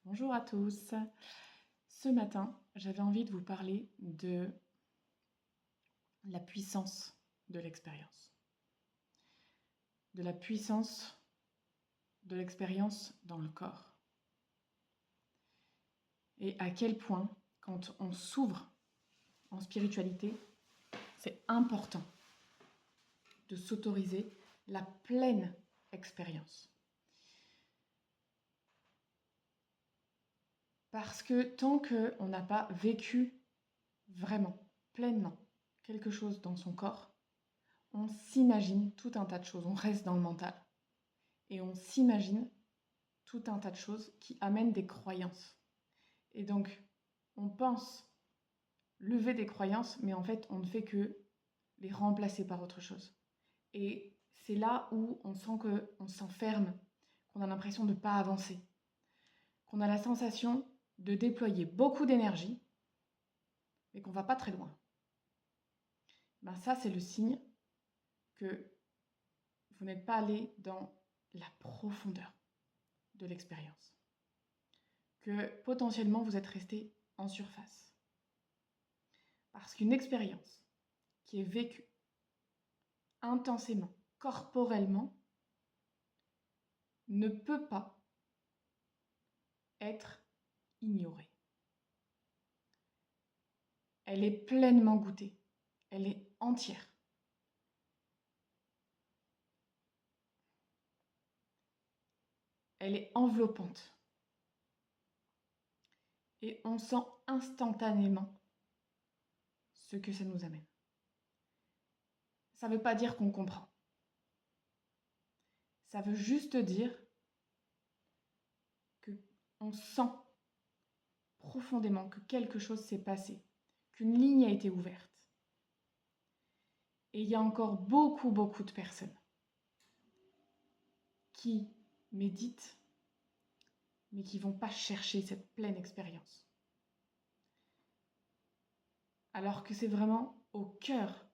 Bonjour à tous. Ce matin, j'avais envie de vous parler de la puissance de l'expérience. De la puissance de l'expérience dans le corps. Et à quel point, quand on s'ouvre en spiritualité, c'est important de s'autoriser la pleine expérience. Parce que tant qu'on n'a pas vécu vraiment, pleinement, quelque chose dans son corps, on s'imagine tout un tas de choses, on reste dans le mental. Et on s'imagine tout un tas de choses qui amènent des croyances. Et donc, on pense lever des croyances, mais en fait, on ne fait que les remplacer par autre chose. Et c'est là où on sent qu'on s'enferme, qu'on a l'impression de ne pas avancer, qu'on a la sensation de déployer beaucoup d'énergie, mais qu'on ne va pas très loin. Ben ça, c'est le signe que vous n'êtes pas allé dans la profondeur de l'expérience. Que potentiellement, vous êtes resté en surface. Parce qu'une expérience qui est vécue intensément, corporellement, ne peut pas être ignorée. Elle est pleinement goûtée. Elle est entière. Elle est enveloppante. Et on sent instantanément ce que ça nous amène. Ça ne veut pas dire qu'on comprend. Ça veut juste dire qu'on sent profondément que quelque chose s'est passé, qu'une ligne a été ouverte. Et il y a encore beaucoup de personnes qui méditent, mais qui ne vont pas chercher cette pleine expérience. Alors que c'est vraiment au cœur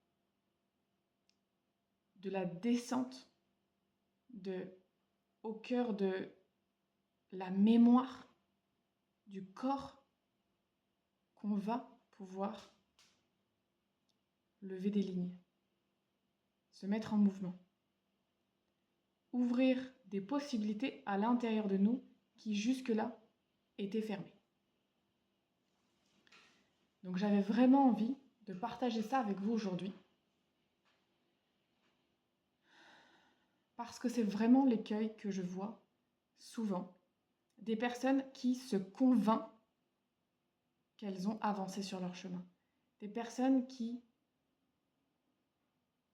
de la descente, au cœur de la mémoire du corps qu'on va pouvoir lever des lignes, se mettre en mouvement, ouvrir des possibilités à l'intérieur de nous qui jusque-là étaient fermées. Donc j'avais vraiment envie de partager ça avec vous aujourd'hui, parce que c'est vraiment l'écueil que je vois souvent, des personnes qui se convainquent qu'elles ont avancé sur leur chemin, des personnes qui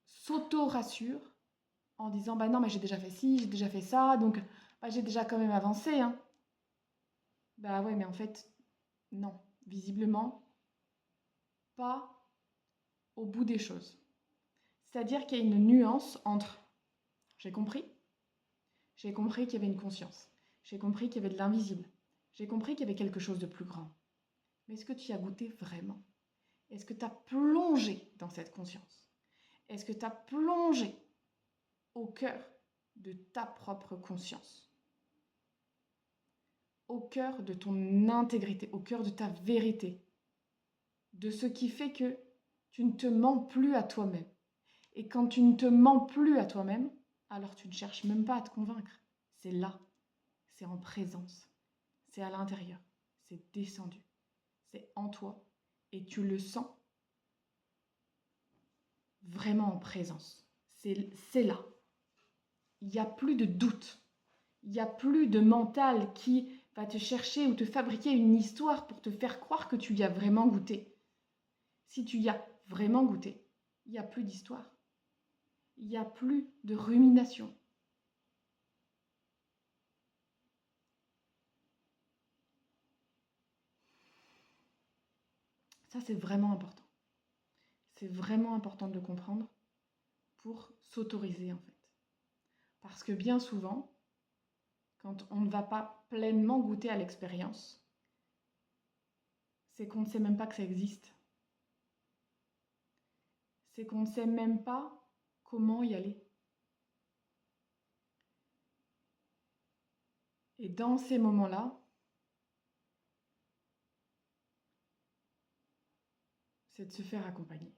s'auto-rassurent en disant « bah non, mais j'ai déjà fait ci, j'ai déjà fait ça, donc bah, j'ai déjà quand même avancé. Hein. » Bah ouais, mais en fait, non, visiblement, pas au bout des choses. C'est-à-dire qu'il y a une nuance entre « j'ai compris qu'il y avait une conscience, j'ai compris qu'il y avait de l'invisible, j'ai compris qu'il y avait quelque chose de plus grand. Mais est-ce que tu y as goûté vraiment? Est-ce que tu as plongé dans cette conscience? Est-ce que tu as plongé au cœur de ta propre conscience? Au cœur de ton intégrité, au cœur de ta vérité, de ce qui fait que tu ne te mens plus à toi-même. Et quand tu ne te mens plus à toi-même, alors tu ne cherches même pas à te convaincre. C'est là, c'est en présence, c'est à l'intérieur, c'est descendu, c'est en toi et tu le sens vraiment en présence. C'est là. Il n'y a plus de doute. Il n'y a plus de mental qui va te chercher ou te fabriquer une histoire pour te faire croire que tu y as vraiment goûté. Si tu y as vraiment goûté, il n'y a plus d'histoire. Il n'y a plus de rumination. Ça, c'est vraiment important. C'est vraiment important de le comprendre pour s'autoriser, en fait. Parce que bien souvent, quand on ne va pas pleinement goûter à l'expérience, c'est qu'on ne sait même pas que ça existe. C'est qu'on ne sait même pas comment y aller. Et dans ces moments-là, c'est de se faire accompagner.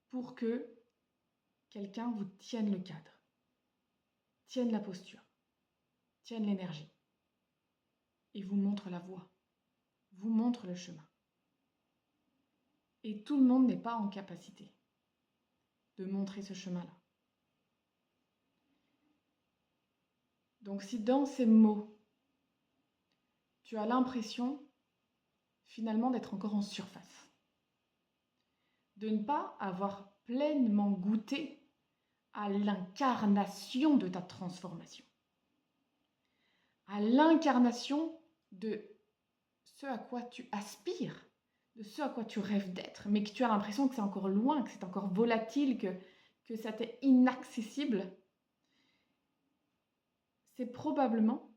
Pour que quelqu'un vous tienne le cadre, tienne la posture, tienne l'énergie et vous montre la voie, vous montre le chemin. Et tout le monde n'est pas en capacité de montrer ce chemin-là. Donc si dans ces mots, tu as l'impression finalement d'être encore en surface, de ne pas avoir pleinement goûté à l'incarnation de ta transformation, à l'incarnation de ce à quoi tu aspires, de ce à quoi tu rêves d'être, mais que tu as l'impression que c'est encore loin, que c'est encore volatile, que ça t'est inaccessible, c'est probablement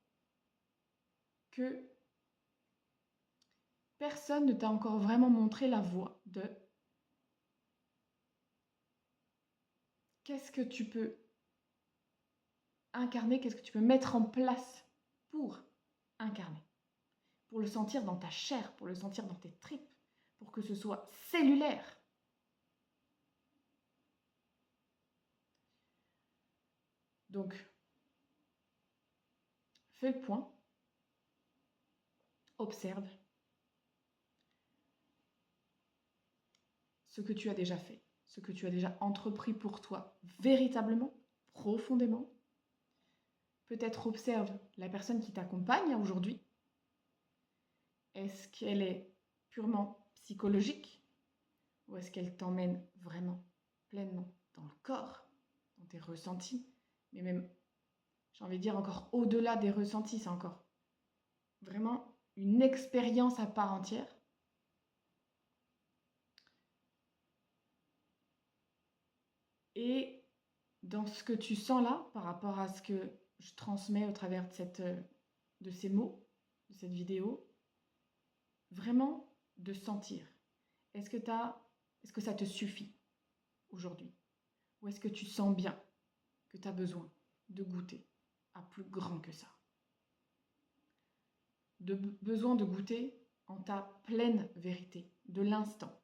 que personne ne t'a encore vraiment montré la voie de qu'est-ce que tu peux incarner, qu'est-ce que tu peux mettre en place pour incarner, pour le sentir dans ta chair, pour le sentir dans tes tripes, pour que ce soit cellulaire. Donc, fais le point, observe ce que tu as déjà fait, ce que tu as déjà entrepris pour toi, véritablement, profondément. Peut-être observe la personne qui t'accompagne aujourd'hui. Est-ce qu'elle est purement psychologique ou est-ce qu'elle t'emmène vraiment, pleinement, dans le corps, dans tes ressentis, mais même, j'ai envie de dire encore au-delà des ressentis, c'est encore vraiment une expérience à part entière. Et dans ce que tu sens là, par rapport à ce que je transmets au travers de ces mots, de cette vidéo, vraiment de sentir. Est-ce que ça te suffit aujourd'hui? Ou est-ce que tu sens bien que tu as besoin de goûter à plus grand que ça? Besoin de goûter en ta pleine vérité, de l'instant.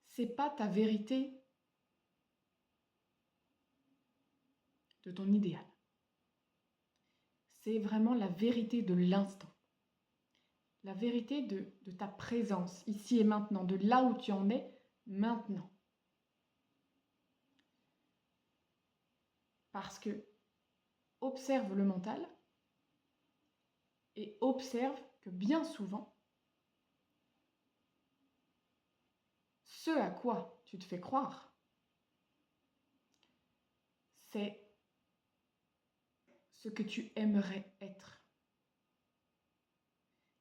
C'est pas ta vérité de ton idéal. C'est vraiment la vérité de l'instant. La vérité de ta présence, ici et maintenant, de là où tu en es maintenant. Parce que observe le mental et observe que bien souvent, ce à quoi tu te fais croire, c'est ce que tu aimerais être.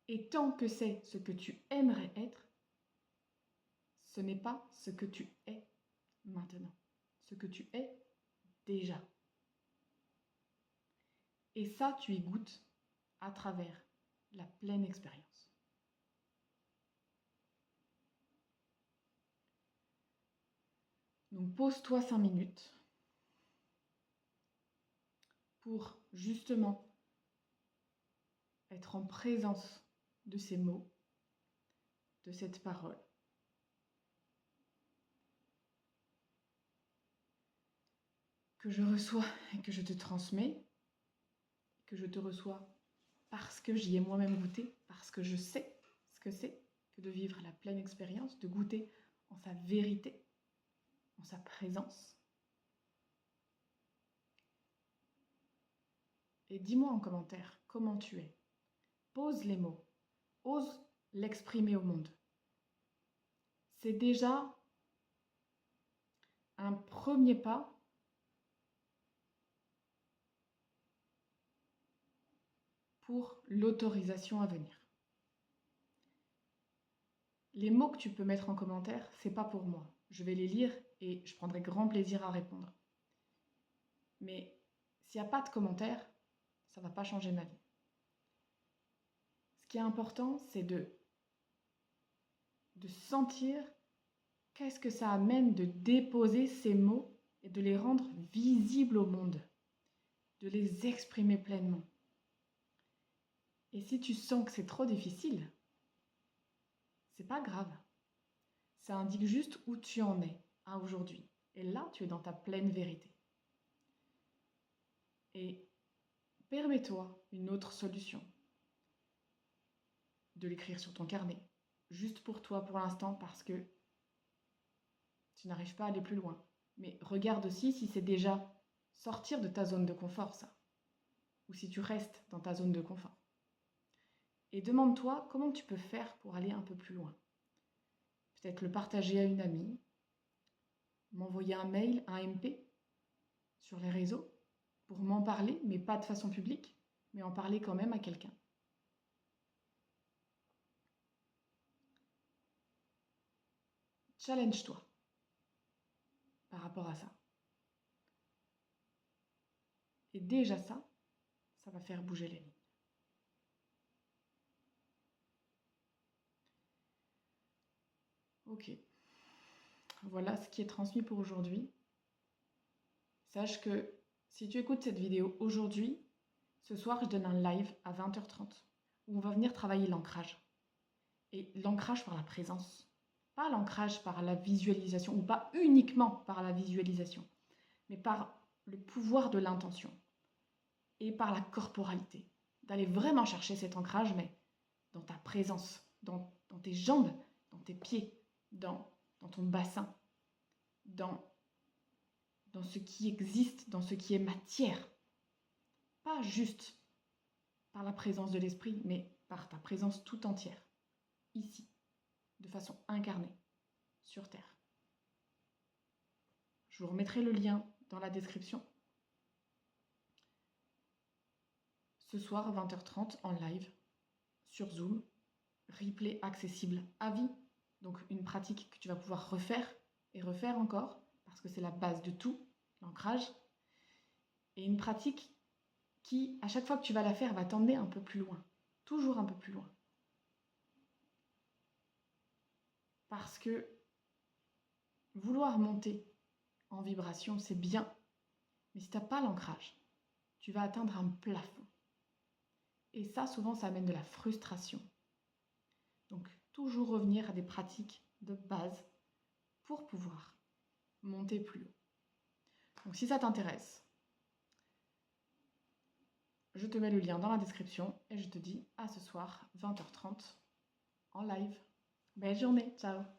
Et tant que c'est ce que tu aimerais être, ce n'est pas ce que tu es maintenant, ce que tu es déjà. Et ça, tu y goûtes à travers la pleine expérience. Donc pose-toi 5 minutes pour justement être en présence de ces mots, de cette parole. Que je reçois et que je te transmets, que je te reçois parce que j'y ai moi-même goûté, parce que je sais ce que c'est que de vivre la pleine expérience, de goûter en sa vérité, en sa présence. Et dis-moi en commentaire comment tu es. Pose les mots, ose l'exprimer au monde. C'est déjà un premier pas pour l'autorisation à venir. Les mots que tu peux mettre en commentaire, c'est pas pour moi. Je vais les lire et je prendrai grand plaisir à répondre. Mais s'il n'y a pas de commentaire, ça ne va pas changer ma vie. Ce qui est important, c'est de sentir qu'est-ce que ça amène de déposer ces mots et de les rendre visibles au monde, de les exprimer pleinement. Et si tu sens que c'est trop difficile, C'est pas grave. Ça indique juste où tu en es à aujourd'hui. Et là, tu es dans ta pleine vérité. Et permets-toi une autre solution. De l'écrire sur ton carnet. Juste pour toi pour l'instant parce que tu n'arrives pas à aller plus loin. Mais regarde aussi si c'est déjà sortir de ta zone de confort, ça. Ou si tu restes dans ta zone de confort. Et demande-toi comment tu peux faire pour aller un peu plus loin. Peut-être le partager à une amie, m'envoyer un mail, un MP sur les réseaux pour m'en parler, mais pas de façon publique, mais en parler quand même à quelqu'un. Challenge-toi par rapport à ça. Et déjà ça va faire bouger les lignes. Ok, voilà ce qui est transmis pour aujourd'hui. Sache que si tu écoutes cette vidéo aujourd'hui, ce soir je donne un live à 20h30 où on va venir travailler l'ancrage. Et l'ancrage par la présence, pas l'ancrage par la visualisation, ou pas uniquement par la visualisation, mais par le pouvoir de l'intention et par la corporalité. D'aller vraiment chercher cet ancrage, mais dans ta présence, dans tes jambes, dans tes pieds, dans ton bassin, dans ce qui existe, dans ce qui est matière. Pas juste par la présence de l'esprit, mais par ta présence tout entière, ici, de façon incarnée, sur Terre. Je vous remettrai le lien dans la description. Ce soir, à 20h30, en live, sur Zoom, replay accessible à vie. Donc une pratique que tu vas pouvoir refaire et refaire encore, parce que c'est la base de tout, l'ancrage. Et une pratique qui, à chaque fois que tu vas la faire, va t'emmener un peu plus loin. Toujours un peu plus loin. Parce que vouloir monter en vibration, c'est bien. Mais si tu n'as pas l'ancrage, tu vas atteindre un plafond. Et ça, souvent, ça amène de la frustration. Donc, toujours revenir à des pratiques de base pour pouvoir monter plus haut. Donc, si ça t'intéresse, je te mets le lien dans la description et je te dis à ce soir, 20h30, en live. Belle journée, ciao!